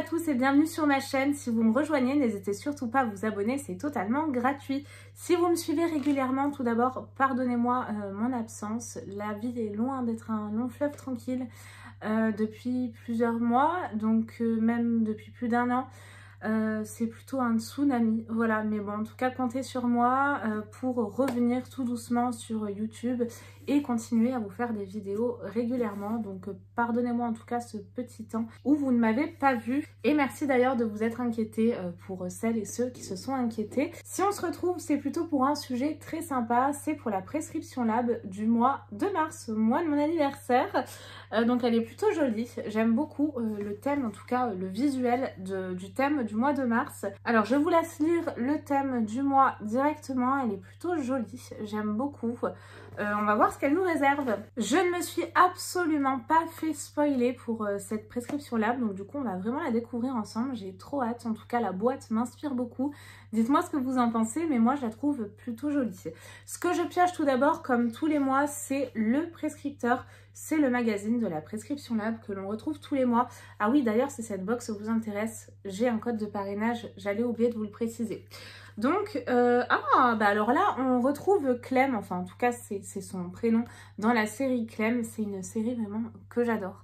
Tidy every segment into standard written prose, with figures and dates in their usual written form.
à tous et bienvenue sur ma chaîne. Si vous me rejoignez, n'hésitez surtout pas à vous abonner, c'est totalement gratuit. Si vous me suivez régulièrement, tout d'abord, pardonnez-moi mon absence. La vie est loin d'être un long fleuve tranquille depuis plusieurs mois, donc même depuis plus d'1 an. C'est plutôt un tsunami, voilà, mais bon, en tout cas comptez sur moi pour revenir tout doucement sur YouTube et continuer à vous faire des vidéos régulièrement. Donc pardonnez-moi en tout cas ce petit temps où vous ne m'avez pas vu, et merci d'ailleurs de vous être inquiétés pour celles et ceux qui se sont inquiétés. Si on se retrouve, c'est plutôt pour un sujet très sympa, c'est pour la prescription lab du mois de mars, mois de mon anniversaire. Donc elle est plutôt jolie, j'aime beaucoup le thème, en tout cas le visuel du thème du mois de mars. Alors je vous laisse lire le thème du mois directement, elle est plutôt jolie, j'aime beaucoup. On va voir ce qu'elle nous réserve. Je ne me suis absolument pas fait spoiler pour cette prescription lab, donc du coup on va vraiment la découvrir ensemble, j'ai trop hâte. En tout cas la boîte m'inspire beaucoup, dites-moi ce que vous en pensez, mais moi je la trouve plutôt jolie. Ce que je pioche tout d'abord, comme tous les mois, c'est le prescripteur. C'est le magazine de la prescription lab que l'on retrouve tous les mois. Ah oui, d'ailleurs, si cette box vous intéresse, j'ai un code de parrainage, j'allais oublier de vous le préciser. Donc, alors là, on retrouve Clem, enfin en tout cas, c'est son prénom dans la série Clem. C'est une série vraiment que j'adore.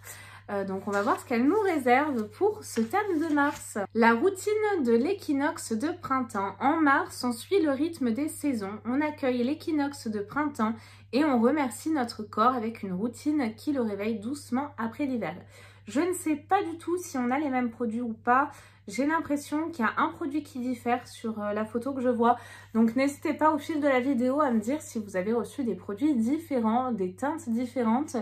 Donc on va voir ce qu'elle nous réserve pour ce thème de mars. La routine de l'équinoxe de printemps. En mars, on suit le rythme des saisons, on accueille l'équinoxe de printemps et on remercie notre corps avec une routine qui le réveille doucement après l'hiver. Je ne sais pas du tout si on a les mêmes produits ou pas. J'ai l'impression qu'il y a un produit qui diffère sur la photo que je vois. Donc n'hésitez pas au fil de la vidéo à me dire si vous avez reçu des produits différents, des teintes différentes.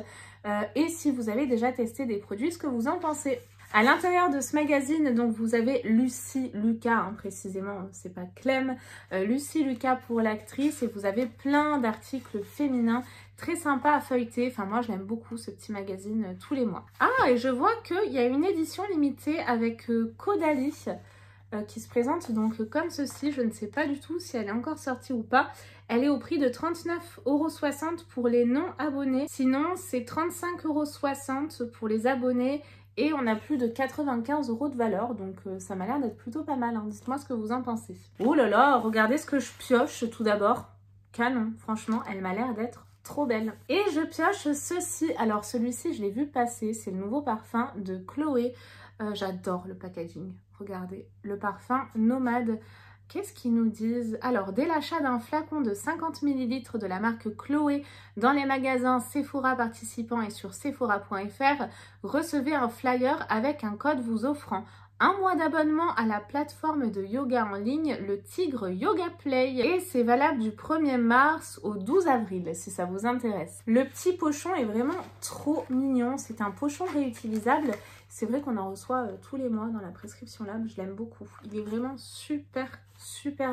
Et si vous avez déjà testé des produits, ce que vous en pensez. À l'intérieur de ce magazine, donc vous avez Lucie Lucas, hein, précisément, c'est pas Clem, Lucie Lucas pour l'actrice, et vous avez plein d'articles féminins très sympas à feuilleter. Enfin moi je l'aime beaucoup ce petit magazine tous les mois. Ah, et je vois qu'il y a une édition limitée avec Caudalie qui se présente donc comme ceci. Je ne sais pas du tout si elle est encore sortie ou pas. Elle est au prix de 39,60 € pour les non abonnés. Sinon c'est 35,60 € pour les abonnés. Et on a plus de 95 € de valeur, donc ça m'a l'air d'être plutôt pas mal, hein. Dites-moi ce que vous en pensez. Oh là là, regardez ce que je pioche tout d'abord. Canon, franchement, elle m'a l'air d'être trop belle. Et je pioche ceci. Alors celui-ci, je l'ai vu passer, c'est le nouveau parfum de Chloé. J'adore le packaging. Regardez, le parfum Nomade. Qu'est-ce qu'ils nous disent? Alors, dès l'achat d'un flacon de 50 ml de la marque Chloé dans les magasins Sephora participants et sur sephora.fr, recevez un flyer avec un code vous offrant 1 mois d'abonnement à la plateforme de yoga en ligne, le Tigre Yoga Play. Et c'est valable du 1er mars au 12 avril, si ça vous intéresse. Le petit pochon est vraiment trop mignon. C'est un pochon réutilisable. C'est vrai qu'on en reçoit tous les mois dans la prescription lab. Je l'aime beaucoup. Il est vraiment super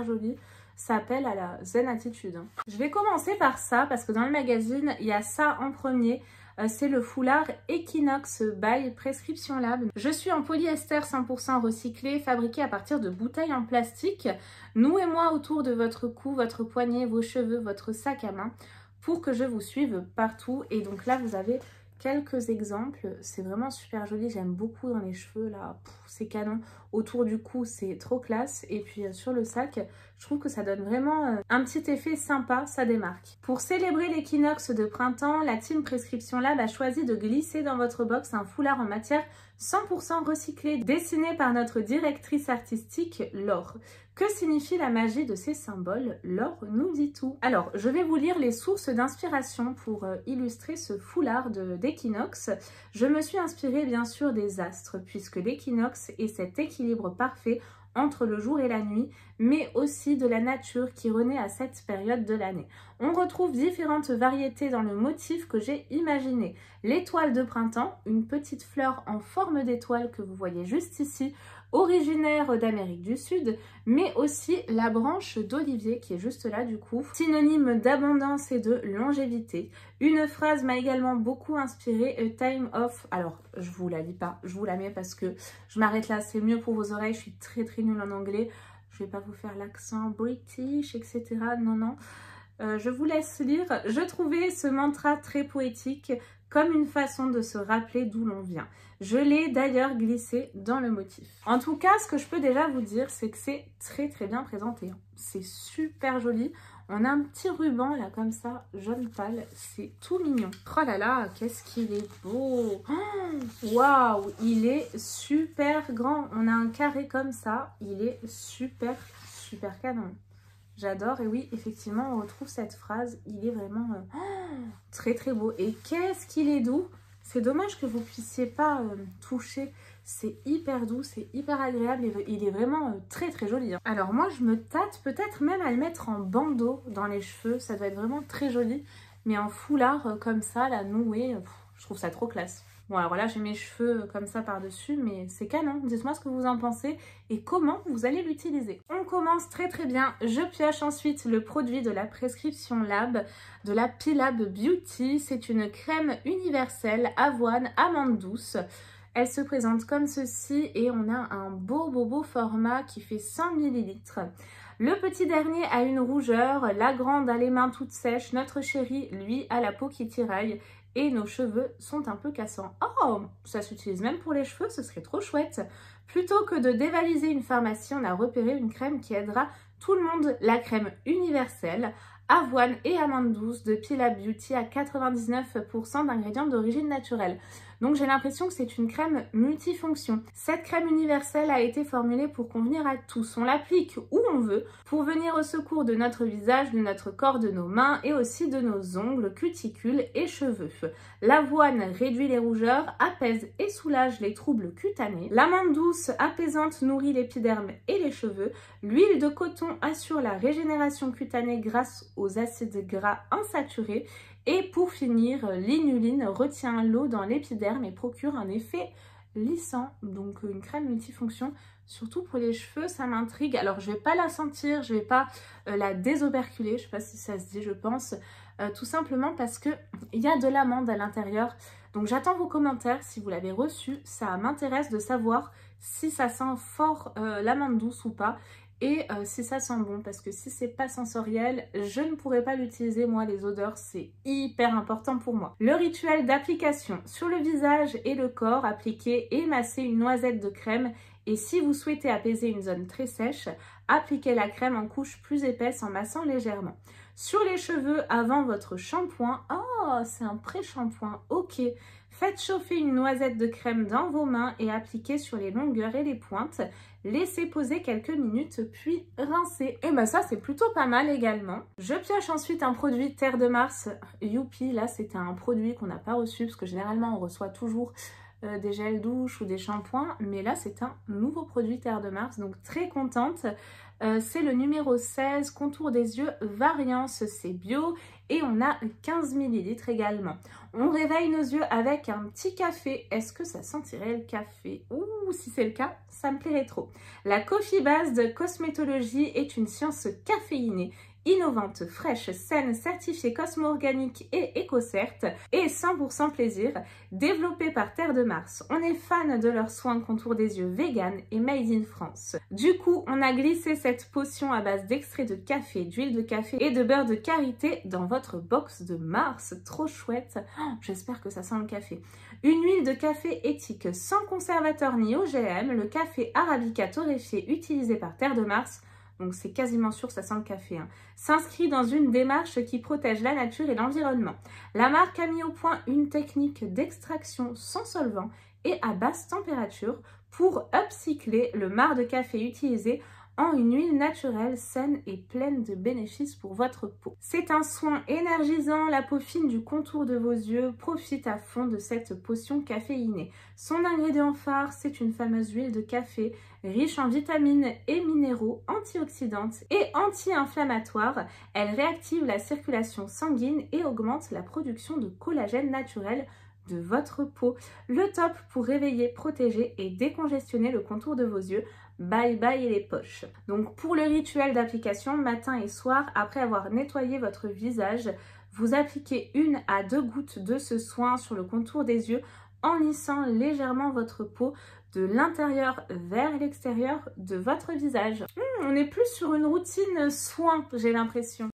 joli. Ça appelle à la zen attitude. Je vais commencer par ça parce que dans le magazine, il y a ça en premier. C'est le foulard Equinox by Prescription Lab. Je suis en polyester 100% recyclé, fabriqué à partir de bouteilles en plastique. Nouez-moi autour de votre cou, votre poignet, vos cheveux, votre sac à main pour que je vous suive partout. Et donc là, vous avez quelques exemples. C'est vraiment super joli. J'aime beaucoup dans les cheveux, là. C'est canon. Autour du cou, c'est trop classe. Et puis sur le sac, je trouve que ça donne vraiment un petit effet sympa, ça démarque. Pour célébrer l'équinoxe de printemps, la team Prescription Lab a choisi de glisser dans votre box un foulard en matière 100% recyclé, dessiné par notre directrice artistique, Laure. Que signifie la magie de ces symboles? Laure nous dit tout. Alors, je vais vous lire les sources d'inspiration pour illustrer ce foulard d'équinoxe. Je me suis inspirée bien sûr des astres, puisque l'équinoxe est cet équilibre parfait entre le jour et la nuit, mais aussi de la nature qui renaît à cette période de l'année. On retrouve différentes variétés dans le motif que j'ai imaginé. L'étoile de printemps, une petite fleur en forme d'étoile que vous voyez juste ici, originaire d'Amérique du Sud, mais aussi la branche d'olivier qui est juste là du coup, synonyme d'abondance et de longévité. Une phrase m'a également beaucoup inspiré, a time of, alors je vous la lis pas, je vous la mets parce que je m'arrête là, c'est mieux pour vos oreilles, je suis très nulle en anglais, je vais pas vous faire l'accent british, etc. Non. Je vous laisse lire. Je trouvais ce mantra très poétique, comme une façon de se rappeler d'où l'on vient. Je l'ai d'ailleurs glissé dans le motif. En tout cas, ce que je peux déjà vous dire, c'est que c'est très bien présenté. C'est super joli. On a un petit ruban là comme ça, jaune pâle, c'est tout mignon. Oh là là, qu'est-ce qu'il est beau! Waouh, il est super grand. On a un carré comme ça, il est super canon. J'adore et oui, effectivement, on retrouve cette phrase, il est vraiment très beau. Et qu'est-ce qu'il est doux! C'est dommage que vous ne puissiez pas toucher. C'est hyper doux, c'est hyper agréable et il est vraiment très joli. Alors moi, je me tâte peut-être même à le mettre en bandeau dans les cheveux. Ça doit être vraiment très joli. Mais en foulard comme ça, la nouée, je trouve ça trop classe. Bon, alors là, j'ai mes cheveux comme ça par-dessus, mais c'est canon. Dites-moi ce que vous en pensez et comment vous allez l'utiliser. On commence très bien. Je pioche ensuite le produit de la prescription Lab, de la P-Lab Beauty. C'est une crème universelle avoine amande douce. Elle se présente comme ceci et on a un beau format qui fait 100 ml. Le petit dernier a une rougeur, la grande a les mains toutes sèches, notre chéri, lui, a la peau qui tiraille. Et nos cheveux sont un peu cassants. Oh, ça s'utilise même pour les cheveux, ce serait trop chouette. Plutôt que de dévaliser une pharmacie, on a repéré une crème qui aidera tout le monde. La crème universelle, avoine et amande douce de P-Lab Beauty à 99% d'ingrédients d'origine naturelle. Donc j'ai l'impression que c'est une crème multifonction. Cette crème universelle a été formulée pour convenir à tous. On l'applique où on veut pour venir au secours de notre visage, de notre corps, de nos mains et aussi de nos ongles, cuticules et cheveux. L'avoine réduit les rougeurs, apaise et soulage les troubles cutanés. L'amande douce apaisante nourrit l'épiderme et les cheveux. L'huile de coton assure la régénération cutanée grâce aux acides gras insaturés. Et pour finir, l'inuline retient l'eau dans l'épiderme et procure un effet lissant. Donc une crème multifonction, surtout pour les cheveux, ça m'intrigue. Alors je vais pas la sentir, je vais pas la désoperculer, je sais pas si ça se dit, je pense. Tout simplement parce que il y a de l'amande à l'intérieur. Donc j'attends vos commentaires si vous l'avez reçu. Ça m'intéresse de savoir si ça sent fort l'amande douce ou pas. Et si ça sent bon, parce que si c'est pas sensoriel, je ne pourrais pas l'utiliser. Moi, les odeurs, c'est hyper important pour moi. Le rituel d'application sur le visage et le corps, appliquez et massez une noisette de crème. Et si vous souhaitez apaiser une zone très sèche, appliquez la crème en couche plus épaisse en massant légèrement. Sur les cheveux, avant votre shampoing, oh, c'est un pré-shampoing, ok. Faites chauffer une noisette de crème dans vos mains et appliquez sur les longueurs et les pointes. Laissez poser quelques minutes, puis rincez. Et ben ça, c'est plutôt pas mal également. Je pioche ensuite un produit Terre de Mars. Youpi, là, c'était un produit qu'on n'a pas reçu, parce que généralement, on reçoit toujours des gels douche ou des shampoings. Mais là, c'est un nouveau produit Terre de Mars, donc très contente. C'est le numéro 16, contour des yeux, variance, c'est bio. Et on a 15 ml également. On réveille nos yeux avec un petit café. Est-ce que ça sentirait le café? Ouh, si c'est le cas, ça me plairait trop. La Coffee Base de Cosmétologie est une science caféinée, innovante, fraîche, saine, certifiée Cosmo Organique et EcoCert et 100% plaisir, développée par Terre de Mars. On est fan de leurs soins contour des yeux vegan et made in France. Du coup, on a glissé cette potion à base d'extrait de café, d'huile de café et de beurre de karité dans votre box de Mars. Trop chouette. Oh, j'espère que ça sent le café. Une huile de café éthique sans conservateur ni OGM, le café arabica torréfié utilisé par Terre de Mars. Donc c'est quasiment sûr, ça sent le café, hein. S'inscrit dans une démarche qui protège la nature et l'environnement. La marque a mis au point une technique d'extraction sans solvant et à basse température pour upcycler le marc de café utilisé en une huile naturelle, saine et pleine de bénéfices pour votre peau. C'est un soin énergisant, la peau fine du contour de vos yeux profite à fond de cette potion caféinée. Son ingrédient phare, c'est une fameuse huile de café riche en vitamines et minéraux, antioxydantes et anti-inflammatoires. Elle réactive la circulation sanguine et augmente la production de collagène naturel de votre peau. Le top pour réveiller, protéger et décongestionner le contour de vos yeux. Bye bye les poches. Donc pour le rituel d'application, matin et soir, après avoir nettoyé votre visage, vous appliquez 1 à 2 gouttes de ce soin sur le contour des yeux en lissant légèrement votre peau. de l'intérieur vers l'extérieur de votre visage. On est plus sur une routine soin, j'ai l'impression.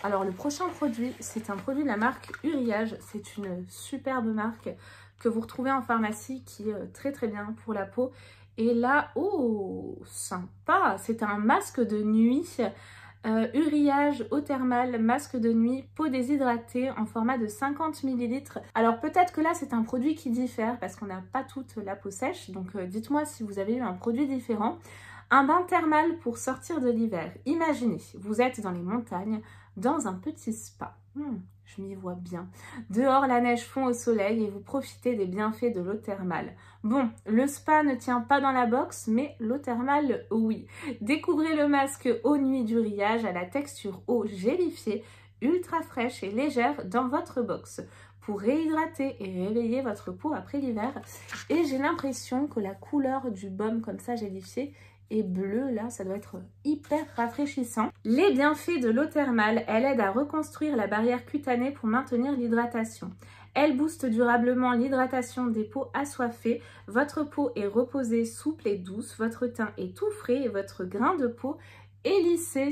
Alors le prochain produit, c'est un produit de la marque Uriage. C'est une superbe marque que vous retrouvez en pharmacie qui est très très bien pour la peau. Et là, oh, sympa, c'est un masque de nuit. Uriage eau thermale, masque de nuit, peau déshydratée en format de 50 ml. Alors peut-être que là c'est un produit qui diffère parce qu'on n'a pas toute la peau sèche. Donc dites-moi si vous avez eu un produit différent. Un bain thermal pour sortir de l'hiver. Imaginez, vous êtes dans les montagnes, dans un petit spa. Je m'y vois bien. Dehors, la neige fond au soleil et vous profitez des bienfaits de l'eau thermale. Bon, le spa ne tient pas dans la box, mais l'eau thermale, oui. Découvrez le masque eau nuit d'Uriage à la texture eau gélifiée, ultra fraîche et légère dans votre box pour réhydrater et réveiller votre peau après l'hiver. Et j'ai l'impression que la couleur du baume comme ça gélifié et bleu, là, ça doit être hyper rafraîchissant. Les bienfaits de l'eau thermale, elle aide à reconstruire la barrière cutanée pour maintenir l'hydratation. Elle booste durablement l'hydratation des peaux assoiffées. Votre peau est reposée, souple et douce. Votre teint est tout frais et votre grain de peau est lissé.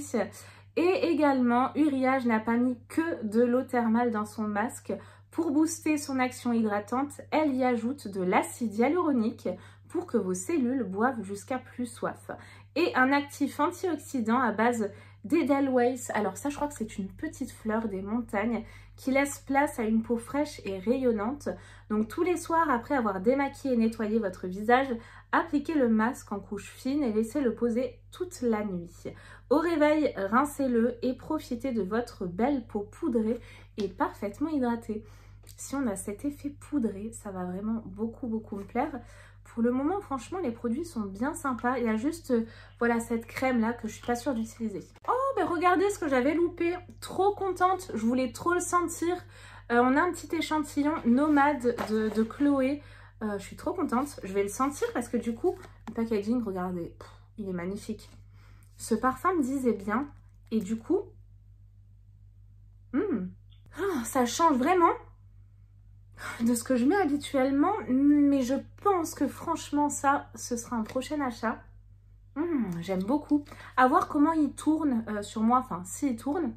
Et également, Uriage n'a pas mis que de l'eau thermale dans son masque. Pour booster son action hydratante, elle y ajoute de l'acide hyaluronique pour que vos cellules boivent jusqu'à plus soif. Et un actif antioxydant à base d'Edelweiss. Alors ça, je crois que c'est une petite fleur des montagnes qui laisse place à une peau fraîche et rayonnante. Donc tous les soirs, après avoir démaquillé et nettoyé votre visage, appliquez le masque en couche fine et laissez-le poser toute la nuit. Au réveil, rincez-le et profitez de votre belle peau poudrée et parfaitement hydratée. Si on a cet effet poudré, ça va vraiment beaucoup me plaire. Pour le moment, franchement, les produits sont bien sympas. Il y a juste, voilà, cette crème-là que je suis pas sûre d'utiliser. Oh, ben regardez ce que j'avais loupé. Trop contente. Je voulais trop le sentir. On a un petit échantillon Nomade de Chloé. Je suis trop contente. Je vais le sentir parce que du coup, le packaging, regardez, il est magnifique. Ce parfum me disait bien. Et du coup, ça change vraiment de ce que je mets habituellement, mais je pense que franchement ça, ce sera un prochain achat. J'aime beaucoup. À voir comment il tourne sur moi, enfin s'il tourne.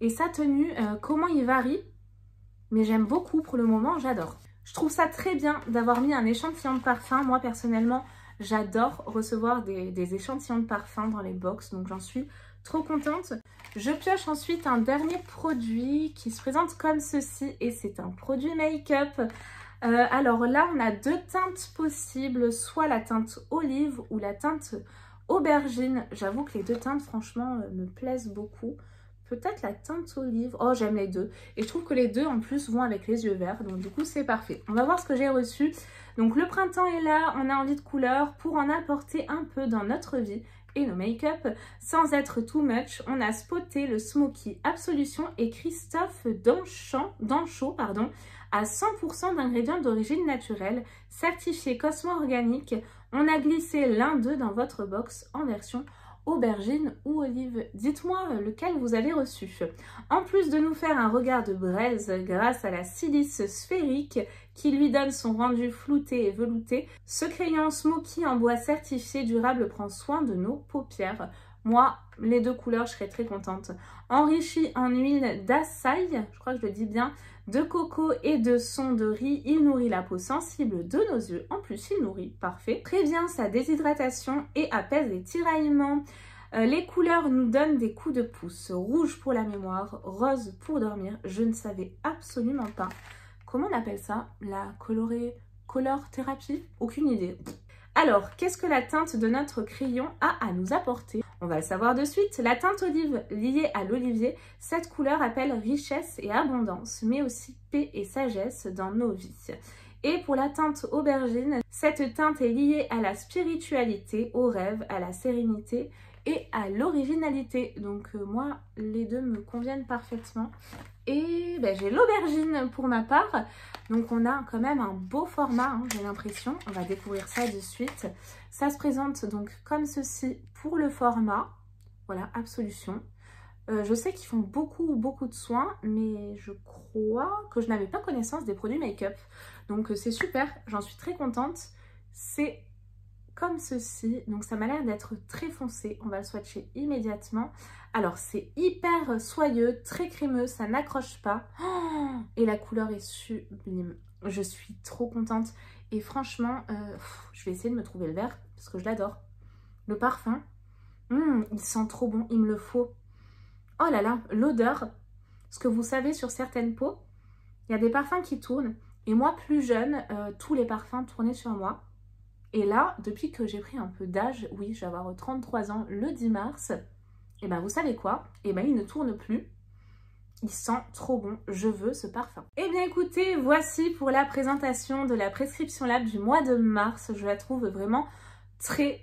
Et sa tenue, comment il varie. Mais j'aime beaucoup pour le moment, j'adore. Je trouve ça très bien d'avoir mis un échantillon de parfum. Moi personnellement, j'adore recevoir des échantillons de parfum dans les box, donc j'en suis trop contente. Je pioche ensuite un dernier produit qui se présente comme ceci et c'est un produit make-up. Alors là, on a deux teintes possibles, soit la teinte olive ou la teinte aubergine. J'avoue que les deux teintes, franchement, me plaisent beaucoup. Peut-être la teinte olive. Oh, j'aime les deux. Et je trouve que les deux, en plus, vont avec les yeux verts. Donc, du coup, c'est parfait. On va voir ce que j'ai reçu. Donc, le printemps est là. On a envie de couleurs pour en apporter un peu dans notre vie et nos make-up. Sans être too much, on a spoté le Smoky Absolution et Christophe Danchot, à 100% d'ingrédients d'origine naturelle, certifiés Cosmo Organique. On a glissé l'un d'eux dans votre box en version aubergine ou olive. Dites-moi lequel vous avez reçu. En plus de nous faire un regard de braise grâce à la silice sphérique qui lui donne son rendu flouté et velouté, ce crayon Smoky en bois certifié durable prend soin de nos paupières. Moi, les deux couleurs, je serais très contente. Enrichi en huile d'açaï, je crois que je le dis bien, de coco et de son de riz, il nourrit la peau sensible de nos yeux. En plus, il nourrit, parfait. Prévient sa déshydratation et apaise les tiraillements. Les couleurs nous donnent des coups de pouce. Rouge pour la mémoire, rose pour dormir. Je ne savais absolument pas. Comment on appelle ça? La color thérapie? Aucune idée. Alors, qu'est-ce que la teinte de notre crayon a à nous apporter? On va le savoir de suite. La teinte olive liée à l'olivier, cette couleur appelle richesse et abondance, mais aussi paix et sagesse dans nos vies. Et pour la teinte aubergine, cette teinte est liée à la spiritualité, au rêve, à la sérénité et à l'originalité. Donc moi, les deux me conviennent parfaitement. Et ben, j'ai l'aubergine pour ma part. Donc on a quand même un beau format, hein, j'ai l'impression. On va découvrir ça de suite. Ça se présente donc comme ceci pour le format. Voilà, Absolution. Je sais qu'ils font beaucoup de soins, mais je crois que je n'avais pas connaissance des produits make-up. Donc c'est super, j'en suis très contente. c'est comme ceci. Donc ça m'a l'air d'être très foncé. On va le swatcher immédiatement. Alors c'est hyper soyeux, très crémeux, ça n'accroche pas. Oh, et la couleur est sublime. Je suis trop contente. Et franchement, je vais essayer de me trouver le vert parce que je l'adore. Le parfum, il sent trop bon, il me le faut. Oh là là, l'odeur. Ce que vous savez sur certaines peaux, il y a des parfums qui tournent. Et moi, plus jeune, tous les parfums tournaient sur moi. Et là, depuis que j'ai pris un peu d'âge, oui, je vais avoir 33 ans le 10 mars, et ben vous savez quoi? Et ben il ne tourne plus. Il sent trop bon, je veux ce parfum. Et bien écoutez, voici pour la présentation de la Prescription Lab du mois de mars. Je la trouve vraiment très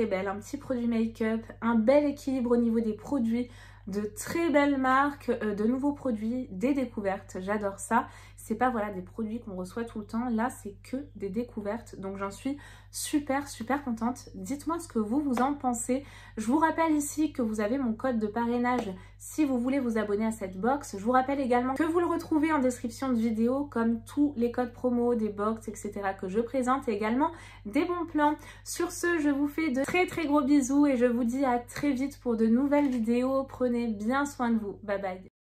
belle. Un petit produit make-up, un bel équilibre au niveau des produits, de très belles marques, de nouveaux produits, des découvertes. J'adore ça. C'est pas voilà des produits qu'on reçoit tout le temps. Là, c'est que des découvertes. Donc j'en suis super contente. Dites-moi ce que vous en pensez. Je vous rappelle ici que vous avez mon code de parrainage si vous voulez vous abonner à cette box. Je vous rappelle également que vous le retrouvez en description de vidéo comme tous les codes promo des box, etc. que je présente et également des bons plans. Sur ce, je vous fais de très gros bisous et je vous dis à très vite pour de nouvelles vidéos. Prenez bien soin de vous. Bye bye.